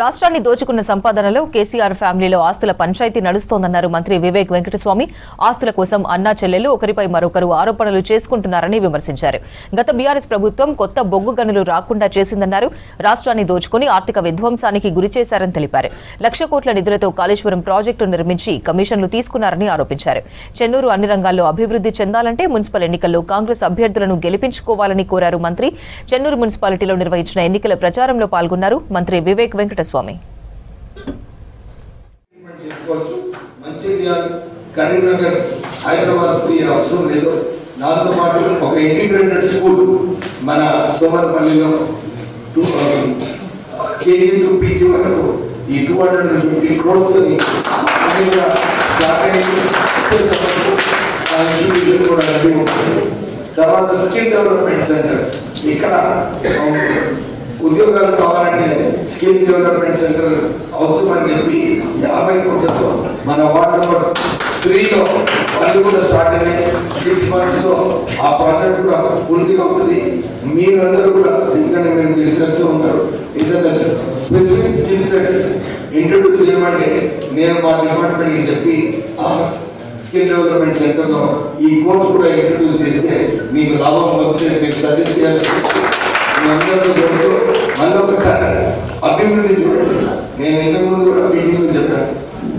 రాష్ట్రాన్ని దోచుకున్న సంపాదనలో కేసీఆర్ ఫ్యామిలీలో ఆస్తుల పంచాయతీ నడుస్తోందన్నారు మంత్రి వివేక్ వెంకటస్వామి. ఆస్తుల కోసం అన్నా చెల్లెలు ఒకరిపై మరొకరు ఆరోపణలు చేసుకుంటున్నారని విమర్శించారు. గత బీఆర్ఎస్ ప్రభుత్వం కొత్త బొగ్గు గనులు రాకుండా చేసిందన్నారు. రాష్ట్రాన్ని దోచుకుని ఆర్థిక విధ్వంసానికి గురిచేశారని తెలిపారు. 1,00,000 కోట్ల నిధులతో కాళేశ్వరం ప్రాజెక్టు నిర్మించి కమిషన్లు తీసుకున్నారని ఆరోపించారు. చెన్నూరు అన్ని రంగాల్లో అభివృద్ధి చెందాలంటే మున్సిపల్ ఎన్నికల్లో కాంగ్రెస్ అభ్యర్థులను గెలిపించుకోవాలని కోరారు మంత్రి. చెన్నూరు మున్సిపాలిటీలో నిర్వహించిన ఎన్నికల ప్రచారంలో పాల్గొన్నారు మంత్రి వివేక్ వెంకటస్వామి. కరీంనగర్ హైదరాబాద్ అవసరం లేదు. దాంతో పాటు ఒక ఇంటిగ్రేటెడ్ స్కూల్ మన సోమరపల్లిలో కేజీ టు పీజీ వరకు ఈ 250 crores తర్వాత స్కిల్ డెవలప్మెంట్ సెంటర్ ఇక్కడ ఉద్యోగాలు కావాలంటే స్కిల్ డెవలప్మెంట్ సెంటర్ అవసరం అని చెప్పి 50 కోట్లతో మన వార్డ్ నెంబర్ 3లో వాళ్ళు కూడా స్టార్ట్ అయ్యాయి. 6 months లో ఆ ప్రాజెక్ట్ కూడా పూర్తిగా అవుతుంది. మీరందరూ కూడా ఎందుకంటే మీరు డిస్కస్ తో ఉంటారు. ఏదైనా స్పెసిఫిక్ స్కిల్ సెట్స్ ఇంట్రొడ్యూస్ చేయమంటే నేను మా డిపార్ట్మెంట్కి చెప్పి ఆ స్కిల్ డెవలప్మెంట్ సెంటర్లో ఈ కోర్స్ కూడా ఇంట్రొడ్యూస్ చేస్తే మీకు లాభం వస్తే మీకు సజెస్ట్ చేయాలి. మళ్ళీ ఒకసారి అభివృద్ధి చూడండి. నేను ఇంతకుముందు కూడా మీటింగ్లో చెప్పాను.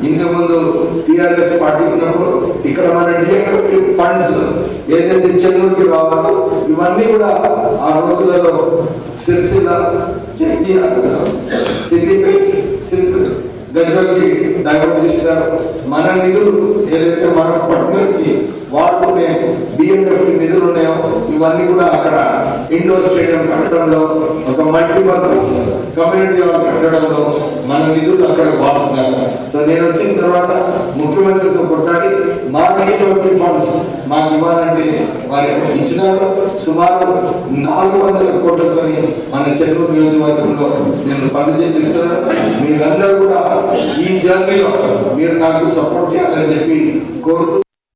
ఇంతకుముందు టీఆర్ఎస్ పార్టీ ఉన్నప్పుడు ఇక్కడ మన డిఎంఎఫ్ ఫండ్స్ ఏదైతే చెన్నూరుకి రావాలో ఇవన్నీ కూడా ఆ రోజులలో సిరిసిల్ల, జగిత్యాల, సిద్దిపేట, గజ్వేల్కి డైవర్ట్ చేస్తారు. మన నిధులు ఏదైతే మన పట్టణంకి వాడుకునే బిఎంఎఫ్ నిధులు ఉన్నాయో ఇవన్నీ కూడా అక్కడ ఇండోర్ స్టేడియం కట్టడంలో, ఒక మల్టీపర్పస్ కమ్యూనిటీ హాల్ కట్టడంలో మన నిధులు అక్కడ వాడుతున్నారు. సో నేను వచ్చిన తర్వాత ముఖ్యమంత్రితో కొట్లాడి మా నియోజకవర్గ ఫండ్స్ మాకు ఇవ్వాలంటే వారికి ఇచ్చినారు. సుమారు 400 కోట్లతో మన చెన్నూరు నియోజకవర్గంలో నేను పనులు చేపిస్తున్నాను. మీరందరూ కూడా ఈ జర్నీలో మీరు నాకు సపోర్ట్ చేయాలని చెప్పి కోరుతూ